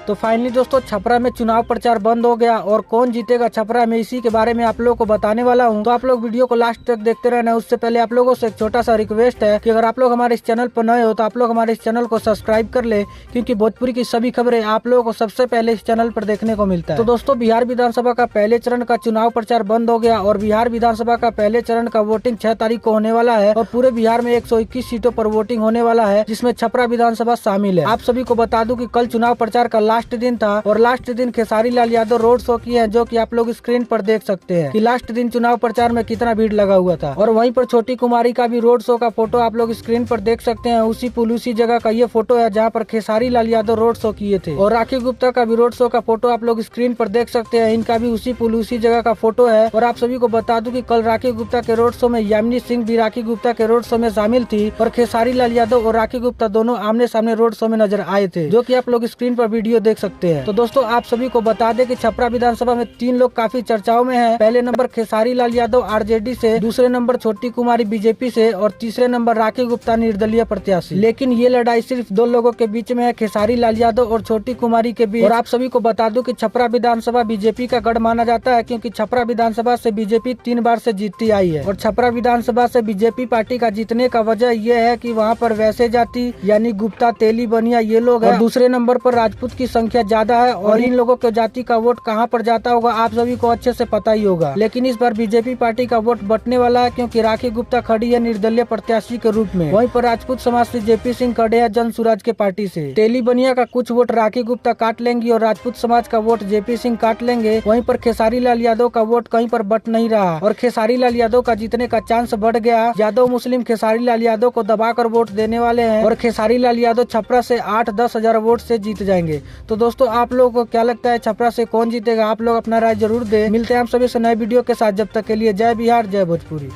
तो फाइनली दोस्तों छपरा में चुनाव प्रचार बंद हो गया और कौन जीतेगा छपरा में, इसी के बारे में आप लोगों को बताने वाला हूं। तो आप लोग वीडियो को लास्ट तक देखते रहना। उससे पहले आप लोगों से एक छोटा सा रिक्वेस्ट है कि अगर आप लोग हमारे इस चैनल पर नए हो तो आप लोग हमारे इस चैनल को सब्सक्राइब कर ले, क्योंकि भोजपुरी की सभी खबरें आप लोगों को सबसे पहले इस चैनल पर देखने को मिलता है। तो दोस्तों बिहार विधानसभा का पहले चरण का चुनाव प्रचार बंद हो गया और बिहार विधानसभा का पहले चरण का वोटिंग 6 तारीख को होने वाला है और पूरे बिहार में 121 सीटों पर वोटिंग होने वाला है, जिसमें छपरा विधानसभा शामिल है। आप सभी को बता दूं कि कल चुनाव प्रचार का लास्ट दिन था और लास्ट दिन खेसारी लाल यादव रोड शो किए हैं, जो कि आप लोग स्क्रीन पर देख सकते हैं कि लास्ट दिन चुनाव प्रचार में कितना भीड़ लगा हुआ था। और वहीं पर छोटी कुमारी का भी रोड शो का फोटो आप लोग स्क्रीन पर देख सकते हैं। उसी पुल उसी जगह का ये फोटो है जहाँ पर खेसारी लाल यादव रोड शो किए थे। और राखी गुप्ता का भी रोड शो का फोटो आप लोग स्क्रीन पर देख सकते हैं। इनका भी उसी पुल उसी जगह का फोटो है। और आप सभी को बता दूं कि कल राखी गुप्ता के रोड शो में यामिनी सिंह भी राखी गुप्ता के रोड शो में शामिल थी और खेसारी लाल यादव और राखी गुप्ता दोनों आमने सामने रोड शो में नजर आए थे, जो कि आप लोग स्क्रीन पर वीडियो देख सकते हैं। तो दोस्तों आप सभी को बता दें कि छपरा विधानसभा में 3 लोग काफी चर्चाओं में हैं। पहले नंबर खेसारी लाल यादव आरजेडी से, दूसरे नंबर छोटी कुमारी बीजेपी से और तीसरे नंबर राखी गुप्ता निर्दलीय प्रत्याशी। लेकिन ये लड़ाई सिर्फ 2 लोगों के बीच में है, खेसारी लाल यादव और छोटी कुमारी के बीच। और आप सभी को बता दूं कि छपरा विधानसभा बीजेपी का गढ़ माना जाता है, क्योंकि छपरा विधानसभा से बीजेपी 3 बार से जीतती आई है। और छपरा विधानसभा से बीजेपी पार्टी का जीतने का वजह यह है कि वहाँ पर वैसे जाति यानी गुप्ता तेली बनिया ये लोग हैं। और दूसरे नंबर पर राजपूत की संख्या ज्यादा है और इन लोगों के जाति का वोट कहाँ पर जाता होगा आप सभी को अच्छे से पता ही होगा। लेकिन इस बार बीजेपी पार्टी का वोट बटने वाला है, क्योंकि राखी गुप्ता खड़ी है निर्दलीय प्रत्याशी के रूप में। वहीं पर राजपूत समाज से जेपी सिंह खड़े हैं जन सुराज के पार्टी से। तेली बनिया का कुछ वोट राखी गुप्ता काट लेंगी और राजपूत समाज का वोट जेपी सिंह काट लेंगे। वहीं पर खेसारी लाल यादव का वोट कहीं पर बट नहीं रहा और खेसारी लाल यादव का जीतने का चांस बढ़ गया। यादव मुस्लिम खेसारी लाल यादव को दबाकर वोट देने वाले हैं और खेसारी लाल यादव छपरा से 8-10 हजार वोट से जीत जाएंगे। तो दोस्तों आप लोगों को क्या लगता है छपरा से कौन जीतेगा? आप लोग अपना राय जरूर दे। मिलते हैं हम सभी से नए वीडियो के साथ। जब तक के लिए जय बिहार जय भोजपुरी।